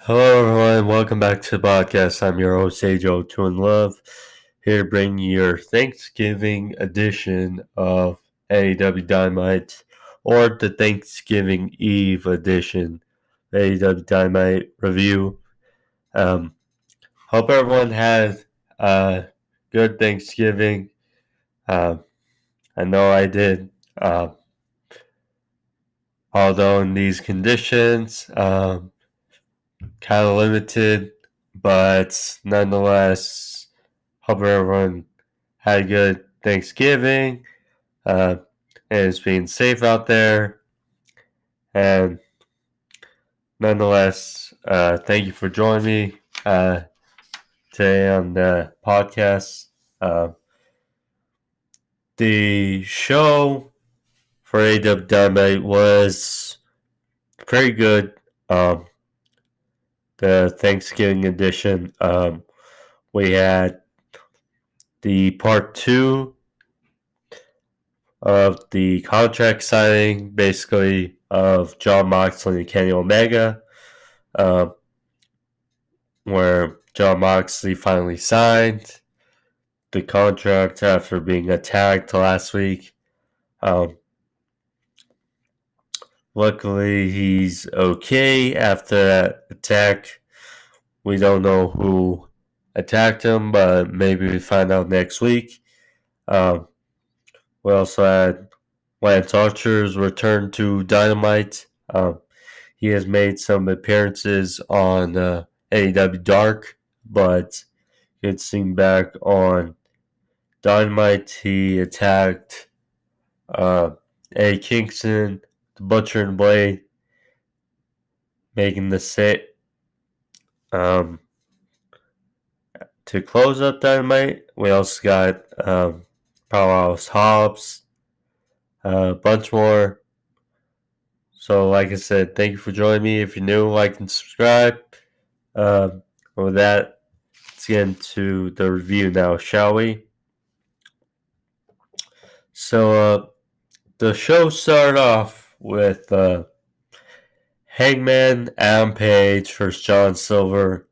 Hello, everyone. Welcome back to the podcast. I'm your host, AJ2 in Love, here to bring you your Thanksgiving edition of AEW Dynamite, or the Thanksgiving Eve edition of AEW Dynamite review. Hope everyone had a good Thanksgiving. I know I did. Although in these conditions, kind of limited, but nonetheless, hope everyone had a good Thanksgiving and is being safe out there. And nonetheless, thank you for joining me today on the podcast. The show for AEW Dynamite was very good. The Thanksgiving edition. We had the part 2 of the contract signing, basically, of Jon Moxley and Kenny Omega, where Jon Moxley finally signed the contract after being attacked last week. Luckily, he's okay after that attack. We don't know who attacked him, but maybe we find out next week. We also had Lance Archer's return to Dynamite. He has made some appearances on AEW Dark, but gets seen back on Dynamite. He attacked Eddie Kingston, the Butcher and Blade, making the set to close up Dynamite. We also got Powerhouse Hobbs, a bunch more. So, like I said, thank you for joining me. If you're new, like and subscribe. With that, let's get into the review now, shall we? So, the show started off with Hangman, Adam Page versus John Silver.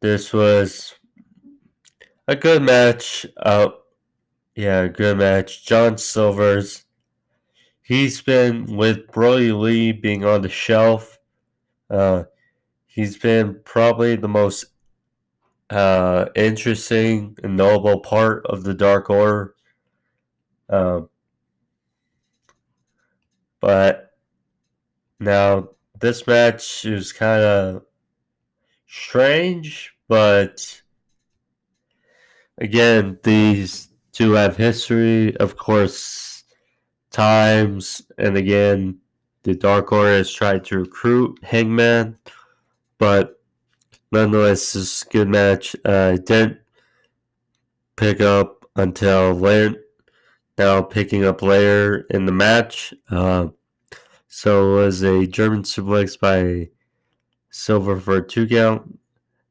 This was a good match. Good match. John Silver's. He's been with Brody Lee being on the shelf. He's been probably the most interesting and noble part of the Dark Order. But now this match is kind of strange, but again, these two have history, of course, times, and again, the Dark Order has tried to recruit Hangman, but nonetheless, this is a good match. Didn't pick up until later. Now picking up later in the match. So it was a German suplex by Silver for a 2 count.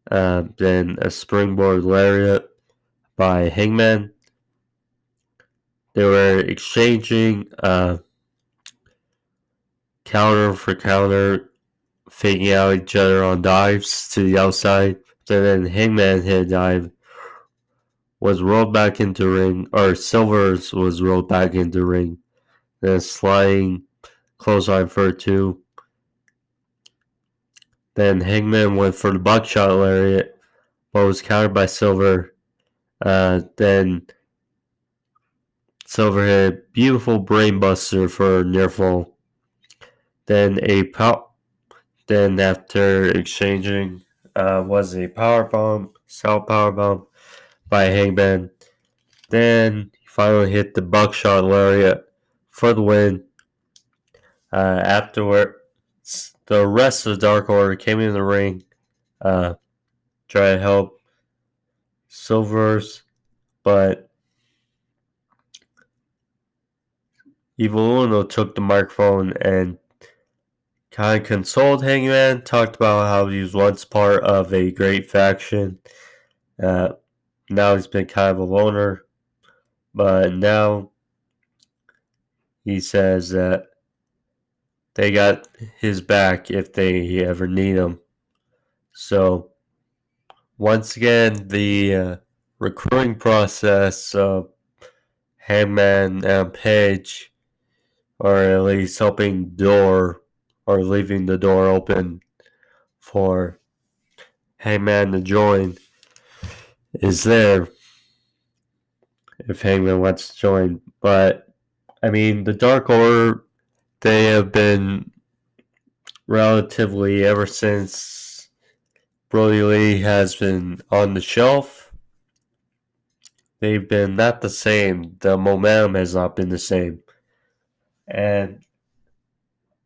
Then a springboard lariat by Hangman. They were exchanging counter for counter, faking out each other on dives to the outside. Then Hangman hit a dive, was rolled back into ring, or Silver's was rolled back into ring. Then sliding clothesline for a 2. Then Hangman went for the buckshot lariat, but was countered by Silver. Then Silver hit a beautiful brainbuster for a near fall. Then after exchanging, was a powerbomb, south powerbomb by Hangman. Then he finally hit the buckshot lariat for the win. Afterward, the rest of the Dark Order came in the ring, try to help Silver's, but Evil Uno took the microphone and kind of consoled Hangman, talked about how he was once part of a great faction. Now he's been kind of a loner, but now he says that they got his back if they ever need him. So, once again, the recruiting process of Hangman and Page, or at least opening the door or leaving the door open for Hangman to join, is there if Hangman wants to join. But, I mean, the Dark Order, they have been relatively, ever since Brody Lee has been on the shelf, they've been not the same. The momentum has not been the same. And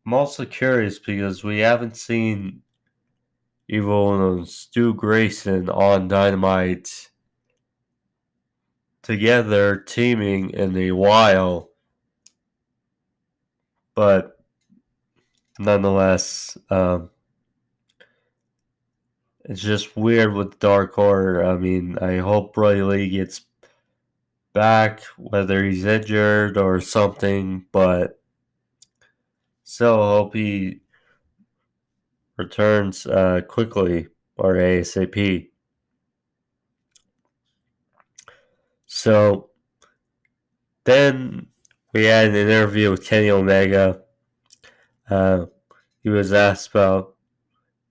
I'm also curious because we haven't seen Evil and Stu Grayson on Dynamite together, teaming in a while. But nonetheless, it's just weird with Dark Order. I mean, I hope Brody Lee gets back, whether he's injured or something, but still hope he returns quickly or ASAP. So then we had an interview with Kenny Omega. He was asked about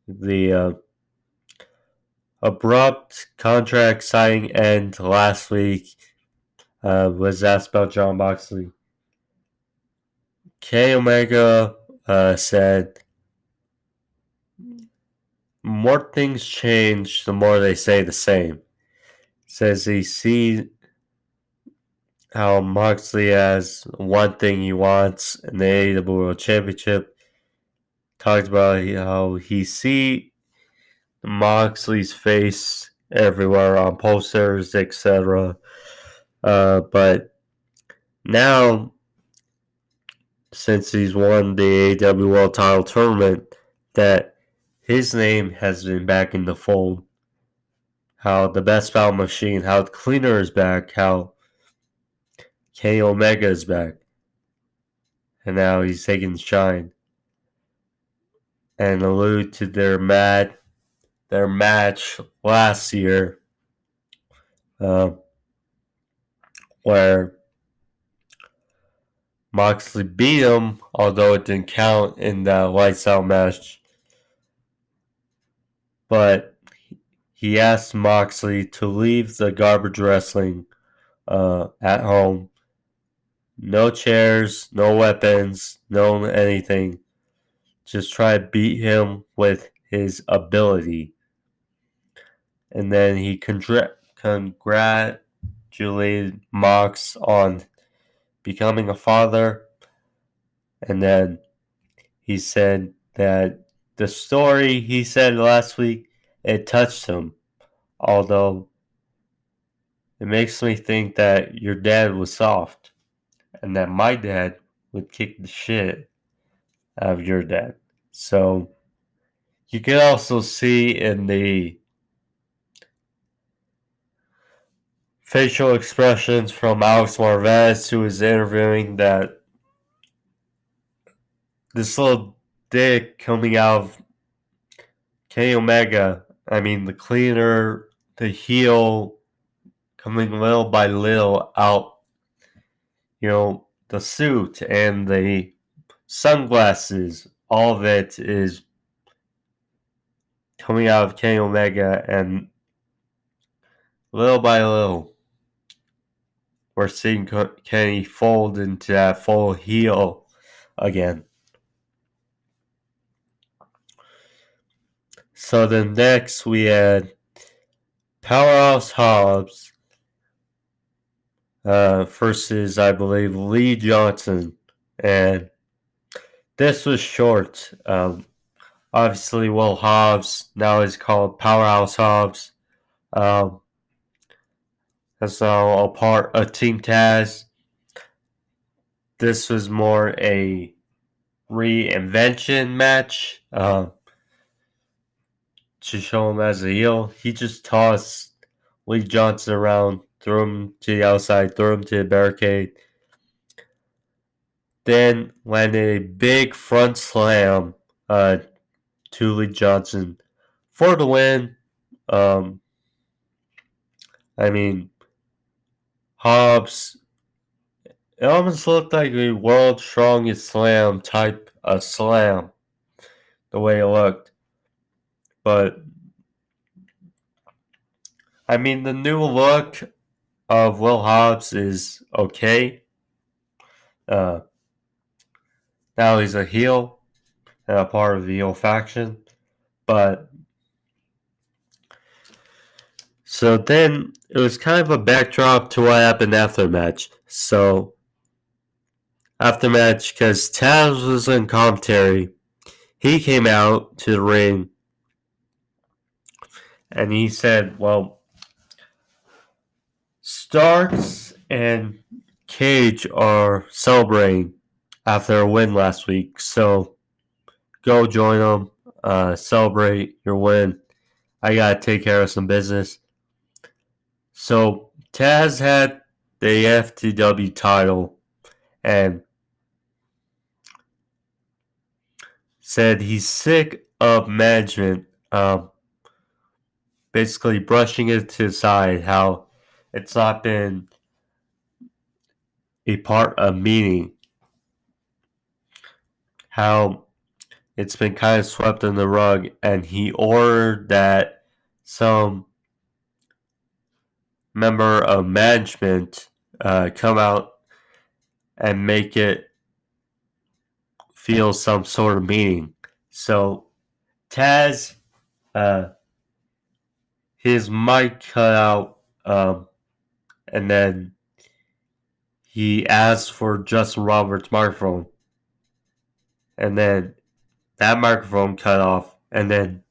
the abrupt contract signing end last week. Was asked about Jon Moxley. Kenny Omega said, more things change the more they say the same. Says he sees how Moxley has one thing he wants in the AEW World Championship. Talked about how he see Moxley's face everywhere on posters, etc. But now, since he's won the AEW World Title Tournament, that his name has been back in the fold. How the Best Bout Machine, how the Cleaner is back, how Kenny Omega is back. And now he's taking shine. And allude to their match last year, where Moxley beat him, although it didn't count in the lights out match. But he asked Moxley to leave the garbage wrestling at home. No chairs, no weapons, no anything. Just try to beat him with his ability. And then he congratulated Mox on becoming a father. And then he said that the story he said last week, it touched him. Although it makes me think that your dad was soft. And that my dad would kick the shit out of your dad. So you can also see in the facial expressions from Alex Marvez, who was interviewing, that this little dick coming out of Kenny Omega, I mean, the Cleaner, the heel, coming little by little out, the suit and the sunglasses, all of it is coming out of Kenny Omega, and little by little, we're seeing Kenny fold into that full heel again. So then next we had Powerhouse Hobbs versus, I believe, Lee Johnson. And this was short. Obviously, Will Hobbs now is called Powerhouse Hobbs. That's now a part of Team Taz. This was more a reinvention match to show him as a heel. He just tossed Lee Johnson around, threw him to the outside, threw him to the barricade. then landed a big front slam to Lee Johnson for the win. I mean, Hobbs, it almost looked like a world's strongest slam type of slam, the way it looked. But, I mean, the new look of Will Hobbs is okay. Now he's a heel and a part of the heel faction. But so then it was kind of a backdrop to what happened after the match. So after the match, because Taz was in commentary, he came out to the ring and he said, well, Starks and Cage are celebrating after a win last week. So go join them, celebrate your win. I gotta take care of some business. So Taz had the FTW title and said he's sick of management basically brushing it to the side, how it's not been a part of meeting, how it's been kind of swept in the rug, and he ordered that some member of management come out and make it feel some sort of meaning. So Taz, his mic cut out, and then he asked for Justin Roberts' microphone, and then that microphone cut off, and then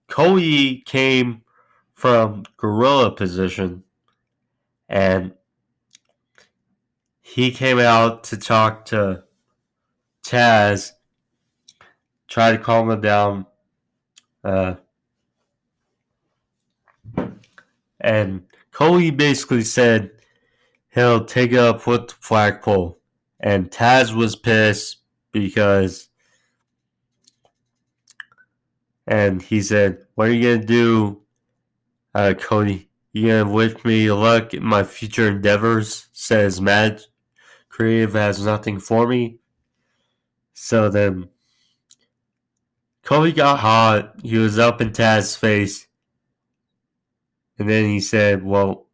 Cody came from gorilla position, and he came out to talk to Taz, try to calm him down, and Cody basically said he'll take it up with the flagpole, and Taz was pissed because, and he said, "What are you gonna do, Cody? You gonna wish me luck in my future endeavors?" Says Matt. Creative has nothing for me. So then Cody got hot. He was up in Taz's face. And then he said, well,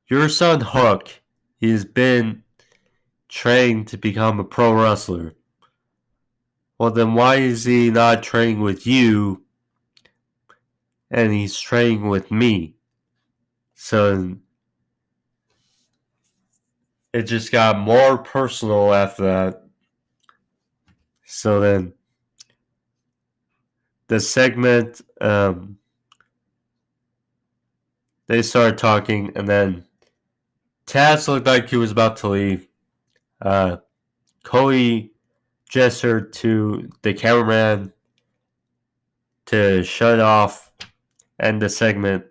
your son Hook, he's been trained to become a pro wrestler. Well, then why is he not training with you and he's training with me? So it just got more personal after that. So then the segment, they started talking, and then Taz looked like he was about to leave. Cody gestured to the cameraman to shut off, end the segment.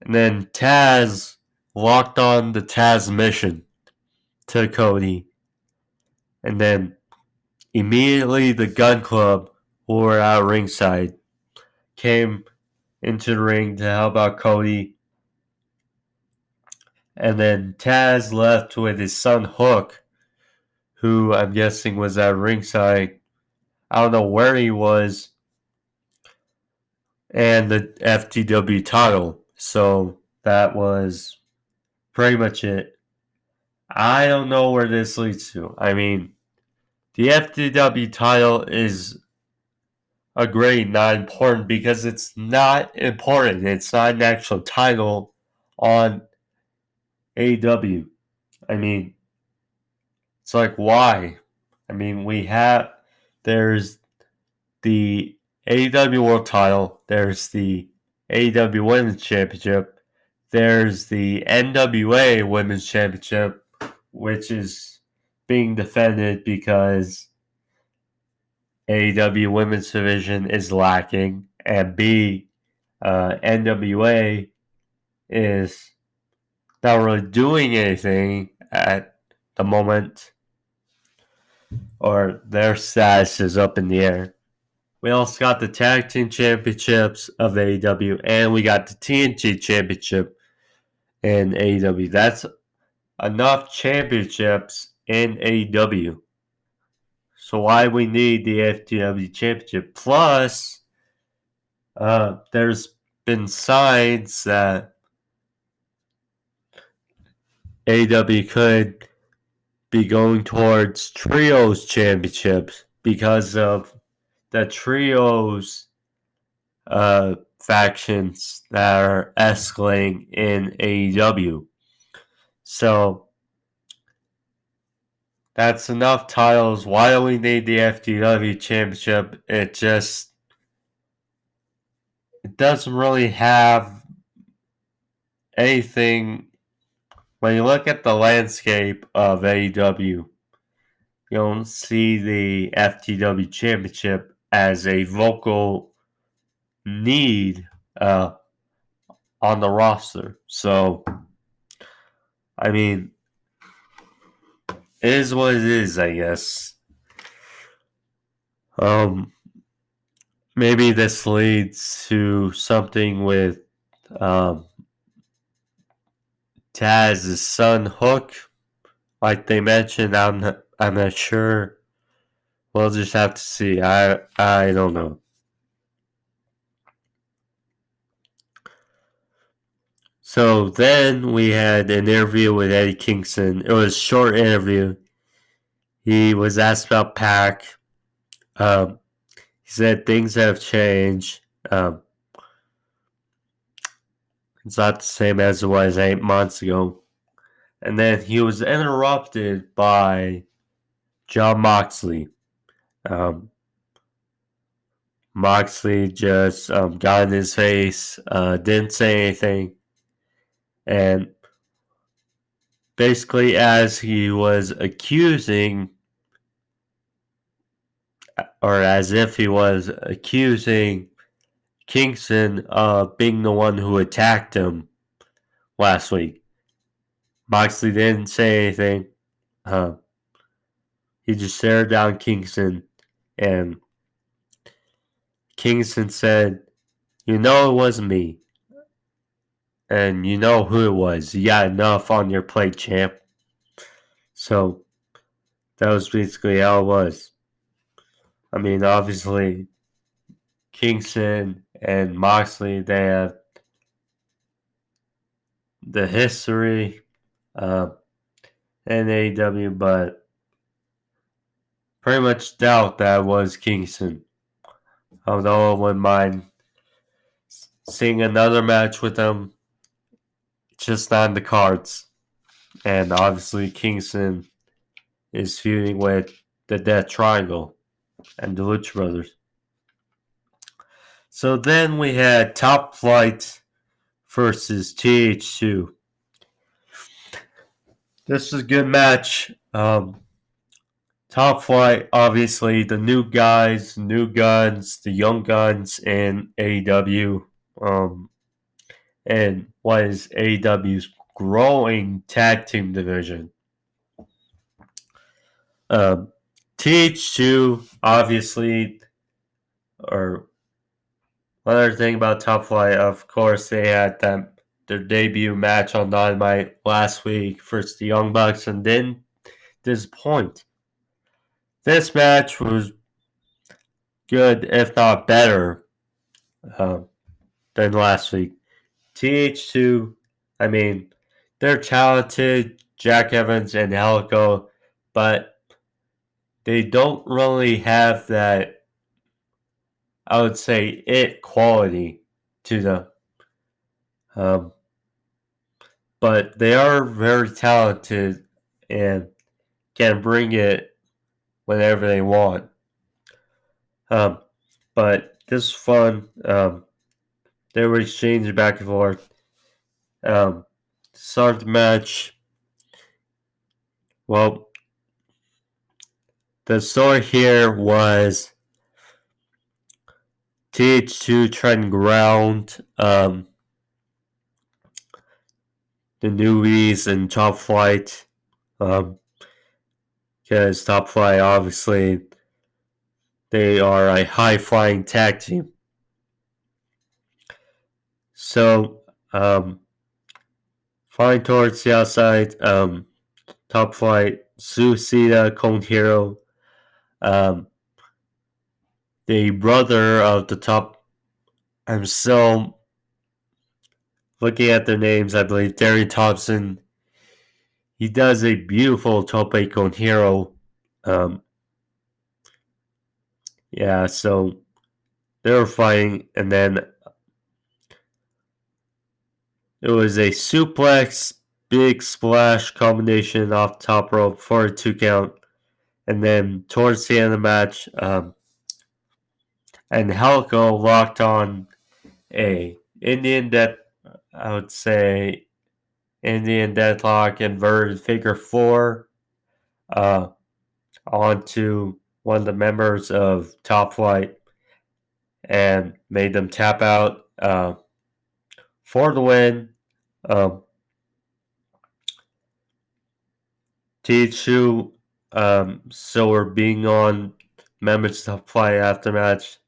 And then Taz locked on the Taz mission to Cody. And then immediately the Gun Club, who were at ringside, came into the ring to help out Cody. And then Taz left with his son Hook, who I'm guessing was at ringside. I don't know where he was. And the FTW title. So that was pretty much it. I don't know where this leads to. I mean, the FTW title is a grade not important because it's not important. It's not an actual title on AEW. I mean, it's like, why? I mean, there's the AEW World title, there's the AEW Women's Championship, there's the NWA Women's Championship, which is being defended because AEW Women's Division is lacking, and B, NWA is not really doing anything at the moment, or their status is up in the air. We also got the Tag Team Championships of AEW, and we got the TNT Championship in AEW. That's enough championships in AEW. So why we need the FTW Championship? Plus, there's been signs that AEW could be going towards Trios Championships because of the Trios factions that are escalating in AEW. So that's enough titles. Why do we need the FTW Championship? It doesn't really have anything. When you look at the landscape of AEW, you don't see the FTW Championship as a vocal need on the roster. So, I mean, it is what it is, I guess. Maybe this leads to something with Taz's son Hook, like they mentioned. I'm not sure. We'll just have to see. I don't know. So then we had an interview with Eddie Kingston. It was a short interview. He was asked about Pac. He said things have changed. It's not the same as it was 8 months ago. And then he was interrupted by Jon Moxley. Moxley just got in his face, didn't say anything. And basically, as he was accusing, or as if he was accusing Kingston of being the one who attacked him last week. Moxley didn't say anything. He just stared down Kingston, and Kingston said, "You know it wasn't me. And you know who it was. You got enough on your plate, champ." So that was basically how it was. I mean, obviously, Kingston and Moxley, they have the history in AEW, but pretty much doubt that was Kingston. Although I wouldn't mind seeing another match with them, it's just not in the cards. And obviously, Kingston is feuding with the Death Triangle and the Lucha Brothers. So then we had Top Flight versus TH2. This is a good match. Top Flight, obviously, the new guys, new guns, the young guns in AEW, and what is AEW's growing tag team division. TH2, obviously, or another thing about Top Flight, of course, they had their debut match on Dynamite last week versus the Young Bucks and didn't disappoint. This match was good, if not better, than last week. TH2, I mean, they're talented, Jack Evans and Helico, but they don't really have that, I would say, it quality to them. But they are very talented and can bring it whenever they want. But this is fun. They were exchanging back and forth. Start the match. Well, the story here was TH2 trying to ground the newbies and Top Flight. Because Top Flight, obviously, they are a high-flying tag team. So, flying towards the outside, Top Flight, Shida, Cone Hero, the brother of the top. I'm still looking at their names. I believe Derry Thompson. He does a beautiful Tope Con Hero. Yeah, so they were fighting, and then it was a suplex, big splash combination off top rope for a 2 count. And then towards the end of the match, and Helico locked on a Indian death, I would say Indian deathlock inverted figure 4 onto one of the members of Top Flight and made them tap out for the win. TH2 so we're being on members Top Flight after match.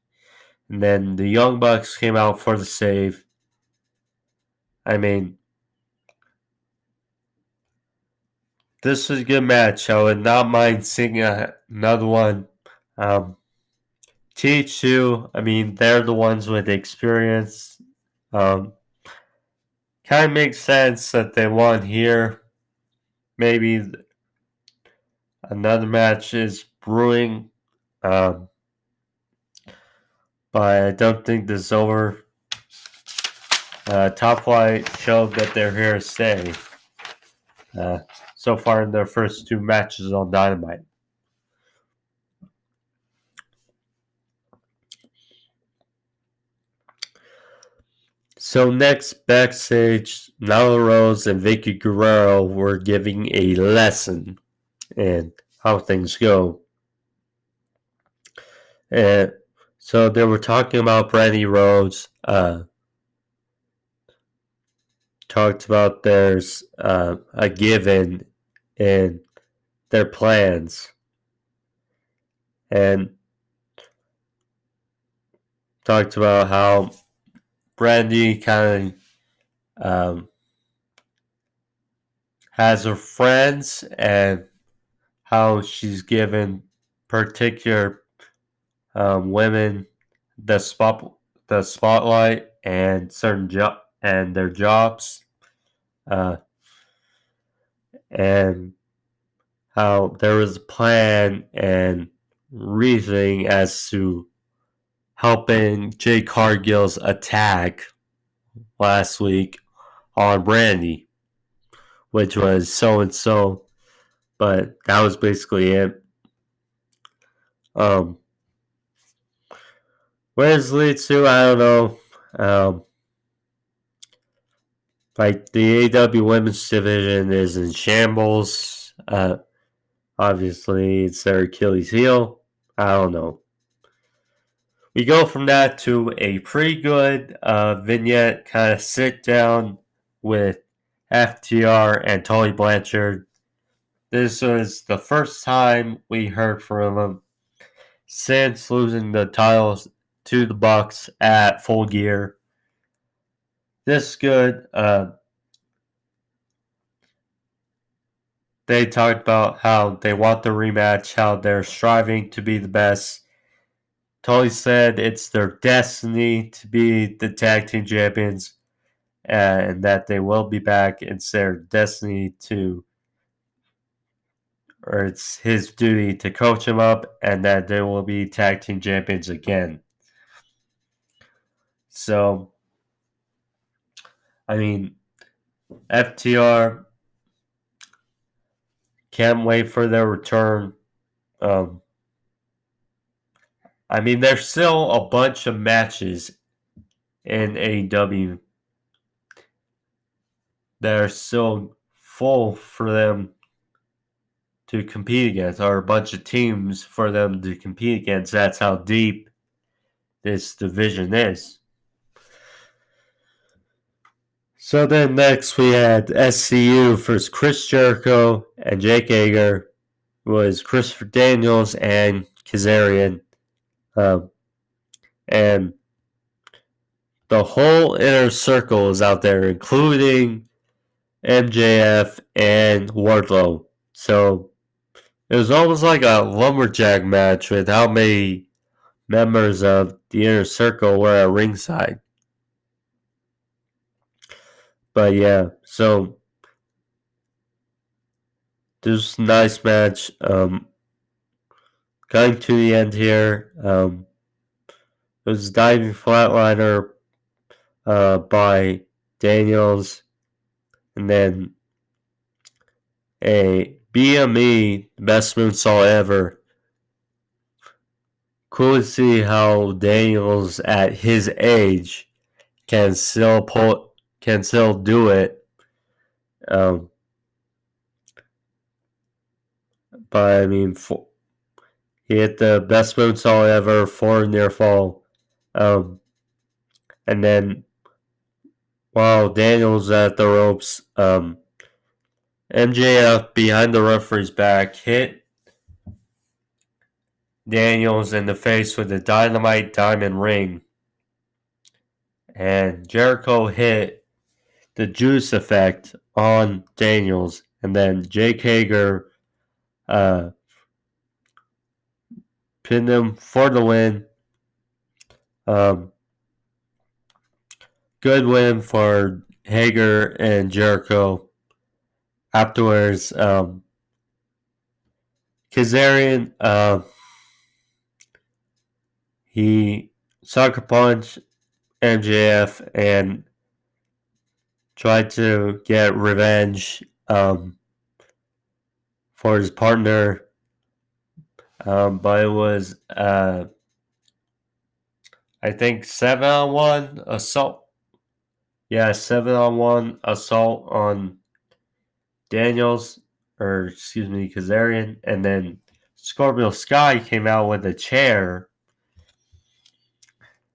And then the Young Bucks came out for the save. I mean, this was a good match. I would not mind seeing another one. TH2, I mean, they're the ones with experience. Kind of makes sense that they won here. Maybe another match is brewing. But I don't think this is over. Top Flight showed that they're here to stay. So far in their first 2 matches on Dynamite. So next, backstage, Nyla Rose and Vicky Guerrero were giving a lesson in how things go. And so they were talking about Brandy Rose. Talked about there's a given in their plans. And talked about how Brandy kind of has her friends and how she's given particular women the spotlight and certain and their jobs, and how there was a plan and reasoning as to helping Jay Cargill's attack last week on Brandy, which was so and so, but that was basically it. Where this leads to, I don't know. Like the AEW women's division is in shambles. Obviously, it's their Achilles heel. I don't know. We go from that to a pretty good vignette, kind of sit down with FTR and Tully Blanchard. This was the first time we heard from him since losing the titles to the Bucks at Full Gear. This is good. They talked about how they want the rematch, how they're striving to be the best. Tully said it's their destiny to be the tag team champions, and that they will be back. It's their destiny or it's his duty to coach them up, and that they will be tag team champions again. So, I mean, FTR can't wait for their return. I mean, there's still a bunch of matches in AEW that are still full for them to compete against, or a bunch of teams for them to compete against. That's how deep this division is. So then next we had SCU versus Chris Jericho and Jake Hager. Was Christopher Daniels and Kazarian. And the whole inner circle is out there, including MJF and Wardlow. So it was almost like a lumberjack match with how many members of the inner circle were at ringside. But yeah, so this was a nice match. Going to the end here. It was a diving flatliner by Daniels, and then a BME, best moonsault ever. Cool to see how Daniels at his age can still do it. But I mean, he hit the best moonsault ever, 4 near fall. And then while Daniels at the ropes, MJF behind the referee's back hit Daniels in the face with a Dynamite diamond ring. And Jericho hit the juice effect on Daniels. And then Jake Hager pinned him for the win. Good win for Hager and Jericho. Afterwards, Kazarian, he sucker punched MJF and tried to get revenge for his partner. But it was, I think, 7-on-1 assault. Yeah, 7-on-1 assault on Daniels, or excuse me, Kazarian. And then Scorpio Sky came out with a chair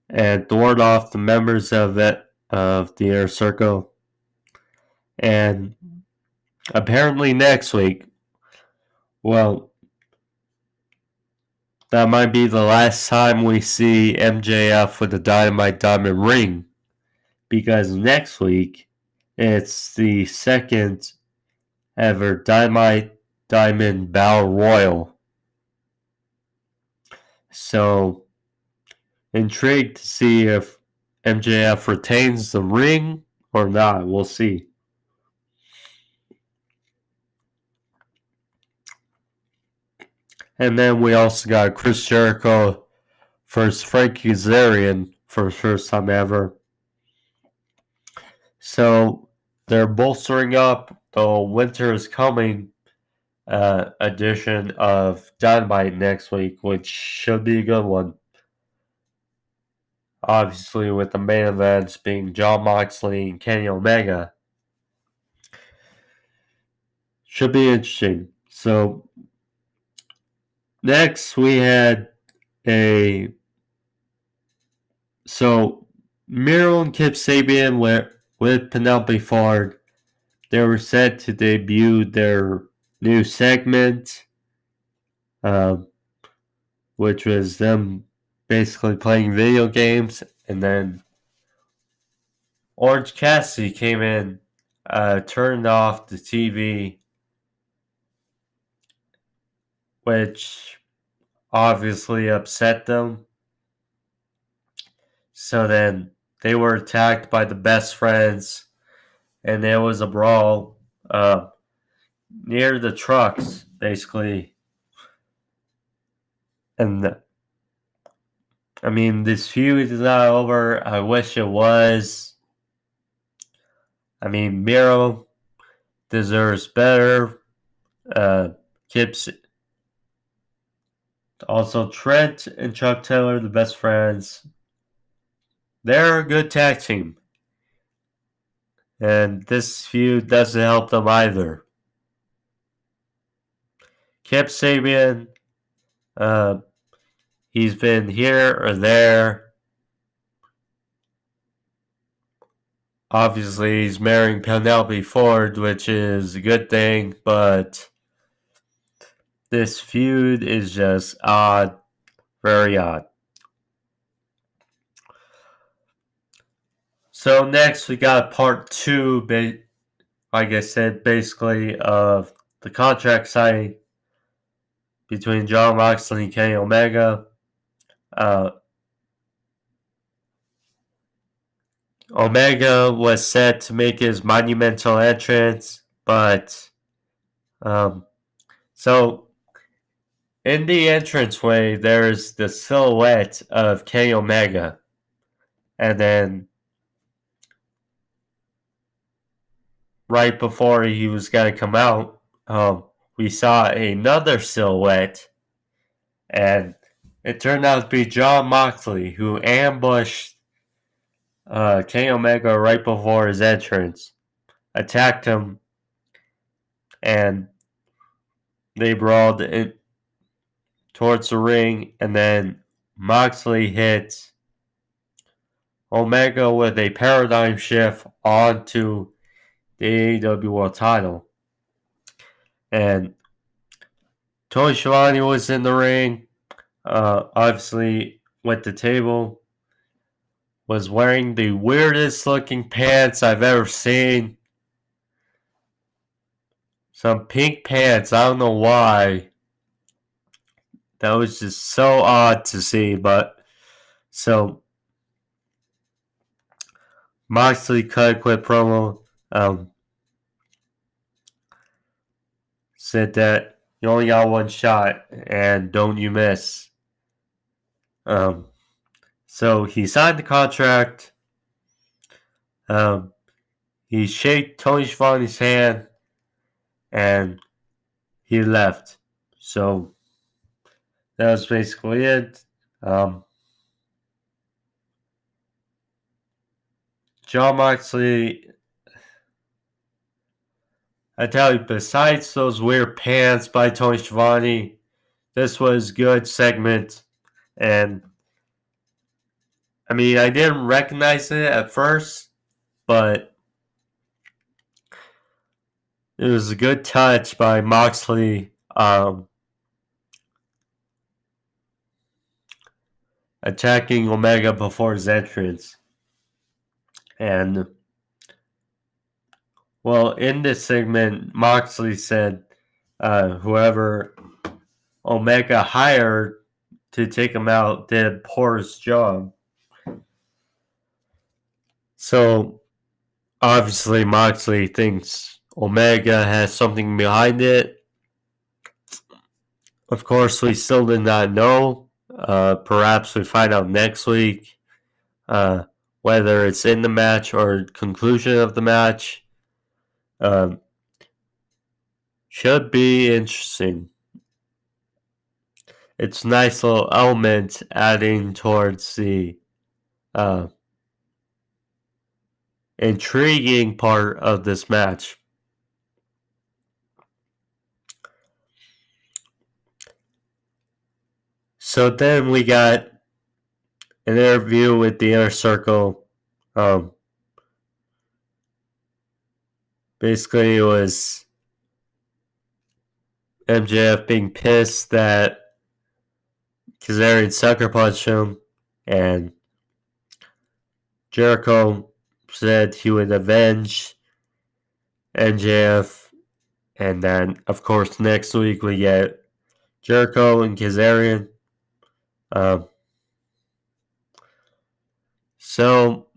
and thwarted off the members of the Inner Circle. And apparently next week, well, that might be the last time we see MJF with the Dynamite Diamond ring, because next week it's the second ever Dynamite Diamond Battle Royal. So, intrigued to see if MJF retains the ring or not. We'll see. And then we also got Chris Jericho versus Frankie Kazarian for the first time ever. So they're bolstering up the Winter is Coming edition of Dynamite next week, which should be a good one. Obviously, with the main events being Jon Moxley and Kenny Omega. Should be interesting. So next we had Miro and Kip Sabian with Penelope Ford. They were set to debut their new segment, which was them basically playing video games, and then Orange Cassidy came in, turned off the TV, which obviously upset them. So then they were attacked by the best friends, and there was a brawl near the trucks, basically. And I mean, this feud is not over. I wish it was. I mean, Miro deserves better. Kip's also Trent and Chuck Taylor, the best friends. They're a good tag team. And this feud doesn't help them either. Kip Sabian, he's been here or there. Obviously, he's marrying Penelope Ford, which is a good thing, but this feud is just odd, very odd. So next we got part 2, like I said, basically of the contract signing between Jon Moxley and Kenny Omega. Omega was set to make his monumental entrance, but so in the entranceway there's the silhouette of Kenny Omega, and then right before he was gonna come out, we saw another silhouette, and it turned out to be Jon Moxley, who ambushed Kenny Omega right before his entrance, attacked him, and they brawled towards the ring, and then Moxley hit Omega with a paradigm shift onto the AEW World Title. And Tony Schiavone was in the ring, obviously with the table, was wearing the weirdest looking pants I've ever seen. Some pink pants, I don't know why. That was just so odd to see, but so Moxley cut a quick promo, said that you only got one shot and don't you miss. So he signed the contract. He shook Tony Schiavone's hand and he left. So that was basically it. Jon Moxley, I tell you, besides those weird pants by Tony Schiavone, this was a good segment. And I mean, I didn't recognize it at first, but it was a good touch by Moxley, attacking Omega before his entrance. And, well, in this segment, Moxley said whoever Omega hired to take him out did a poor job. So, obviously, Moxley thinks Omega has something behind it. Of course, we still did not know. Perhaps we find out next week whether it's in the match or conclusion of the match. Should be interesting. It's a nice little element adding towards the intriguing part of this match. So then we got an interview with the Inner Circle. Basically, it was MJF being pissed that Kazarian sucker punched him, and Jericho said he would avenge MJF. And then, of course, next week we get Jericho and Kazarian. So,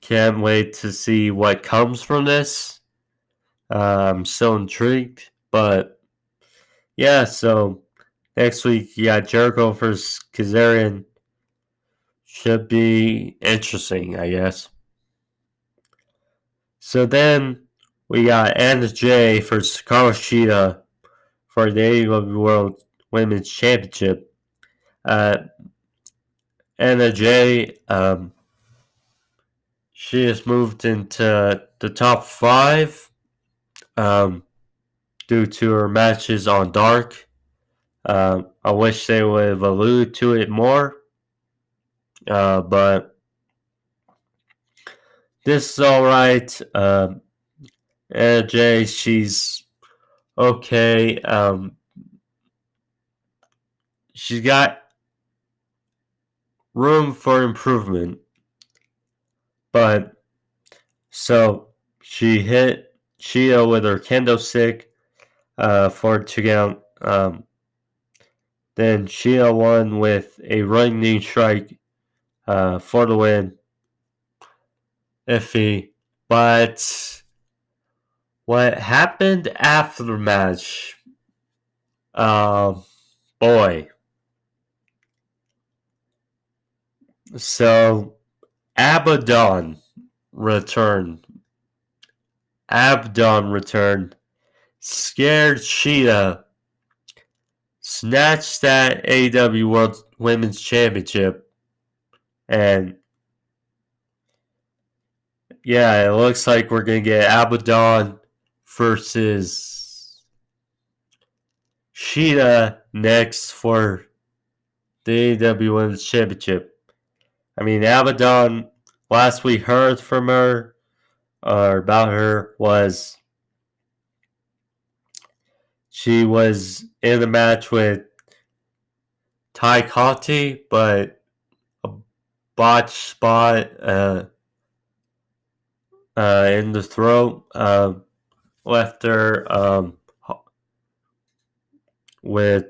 can't wait to see what comes from this. I'm still intrigued, but yeah, so next week you got Jericho versus Kazarian. Should be interesting, I guess. So then we got Anna Jay versus Hikaru Shida for the AEW World Women's Championship. Anna Jay, she has moved into the top 5 due to her matches on Dark. I wish they would have alluded to it more, but This is alright. AJ, she's okay. She's got room for improvement. But, so, she hit Shida with her kendo stick for a 2 count. Then Shida won with a running knee strike for the win. Iffy. But what happened after the match? Boy. So, Abaddon returned. Scared Shida. Snatched that AEW World Women's Championship. And yeah, it looks like we're going to get Abaddon versus Shida next for the AEW Women's Championship. I mean, Abaddon, last we heard from her, or about her, was she was in the match with Ty Conti, but a botch spot in the throat left her with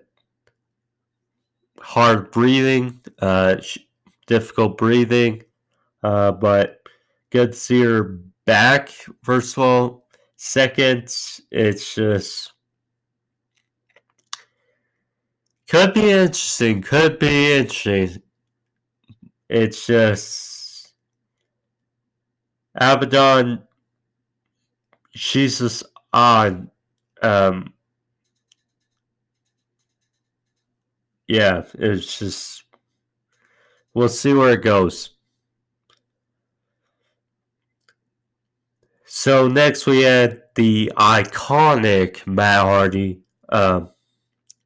hard breathing, difficult breathing, but good to see her back, first of all. Second, it's just could be interesting. It's just Abaddon, she's just odd. Yeah, it's just we'll see where it goes. So next we had the iconic Matt Hardy color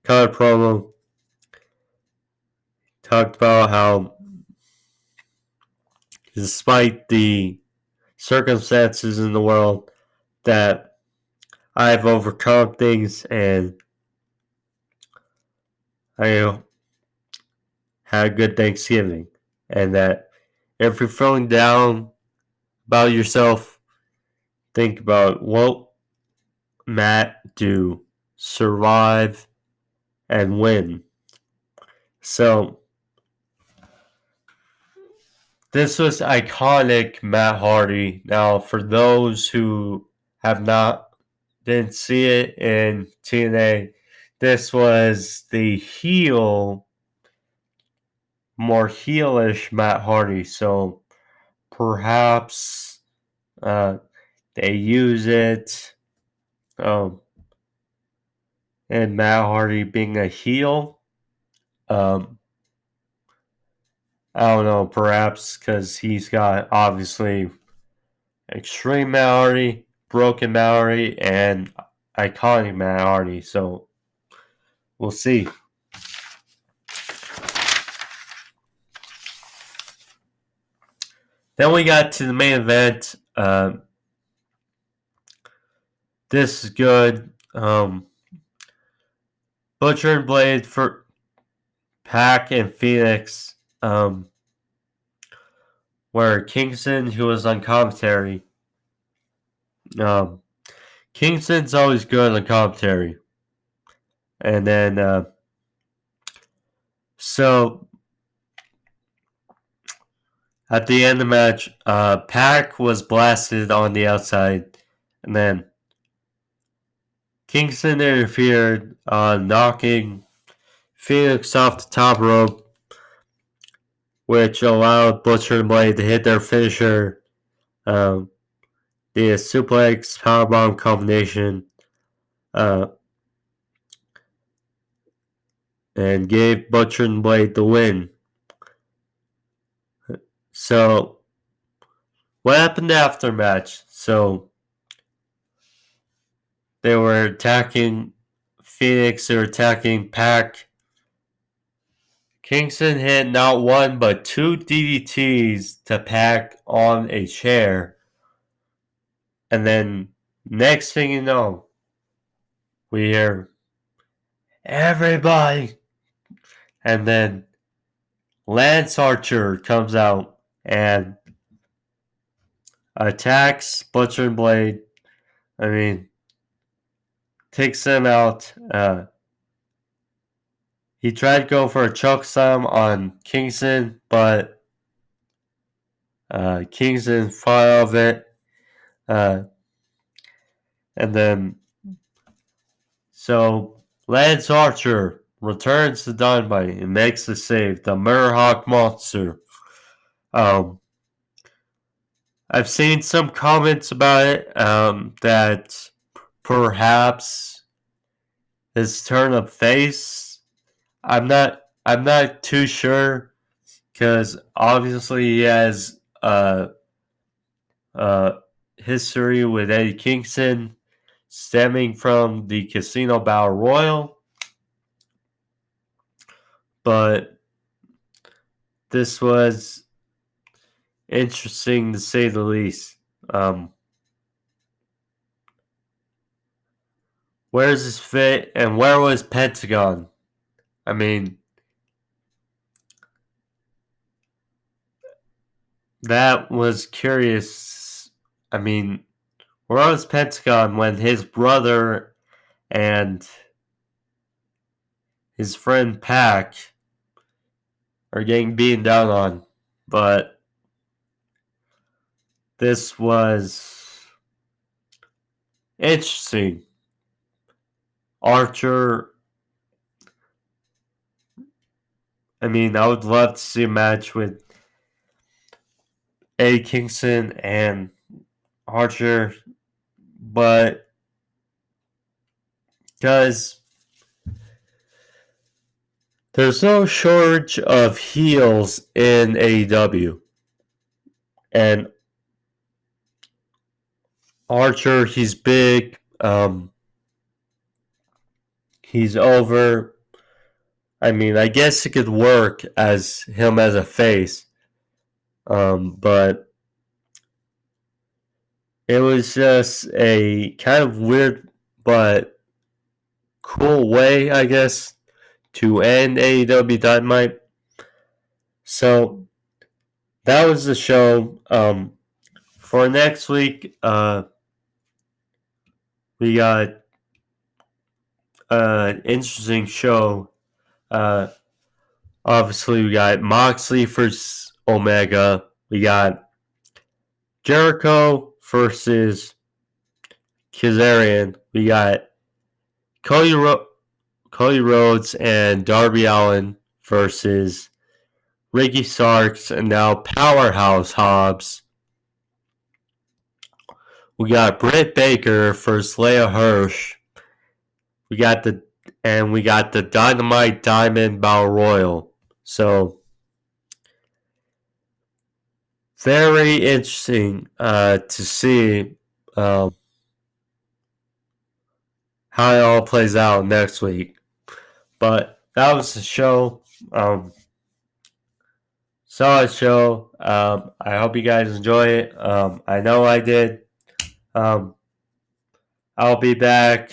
promo. Talked about how despite the circumstances in the world that I've overcome things and I had a good Thanksgiving, and that if you're feeling down about yourself, think about what Matt do, survive and win. So this was iconic Matt Hardy. Now, for those who have not didn't see it in TNA, this was the more heelish Matt Hardy. So perhaps they use it. And Matt Hardy being a heel. I don't know, perhaps because he's got obviously extreme Matt Hardy, broken Matt Hardy, and iconic Matt Hardy. So we'll see. Then we got to the main event. This is good. Butcher and Blade for Pac and Fenix. Where Kingston, who was on commentary. Kingston's always good on commentary. And then, so at the end of the match, Pac was blasted on the outside, and then Kingston interfered on knocking Fenix off the top rope, which allowed Butcher and Blade to hit their finisher, the suplex powerbomb combination, and gave Butcher and Blade the win. So, what happened after the match? So, they were attacking Fenix, they were attacking Pac. Kingston hit not one but two DDTs to Pac on a chair. And then next thing you know, we hear everybody. And then Lance Archer comes out and attacks Butcher and Blade. I mean, takes them out. He tried to go for a choke slam on Kingston, but Kingston fought off it. And then, so Lance Archer returns to Dynamite and makes the save, the Murderhawk Monster. I've seen some comments about it that perhaps his turn of face. I'm not too sure because obviously he has history with Eddie Kingston stemming from the Casino Battle Royal, but this was interesting to say the least. Where's his fit and where was Pentagon? I mean, that was curious. I mean, where was Pentagon when his brother and his friend Pac are getting beaten down on? But this was interesting. Archer, I mean, I would love to see a match with Eddie Kingston and Archer, but because there's no shortage of heels in AEW. And Archer, he's big. He's over. I mean, I guess it could work as him as a face. But it was just a kind of weird but cool way, I guess, to end AEW Dynamite. So that was the show. For next week, we got an interesting show. Obviously, we got Moxley vs Omega. We got Jericho versus Kazarian. We got Cody Rhodes and Darby Allin versus Ricky Starks and now Powerhouse Hobbs. We got Britt Baker versus Leia Hirsch. We got the Dynamite Diamond Battle Royal. So very interesting to see how it all plays out next week. But that was the show. Solid show. I hope you guys enjoy it. I know I did. I'll be back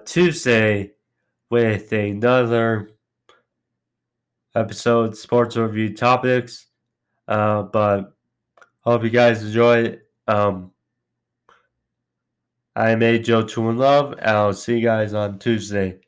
Tuesday with another episode, Sports Review Topics. But hope you guys enjoy it. I'm AJoe2 in Love, and I'll see you guys on Tuesday.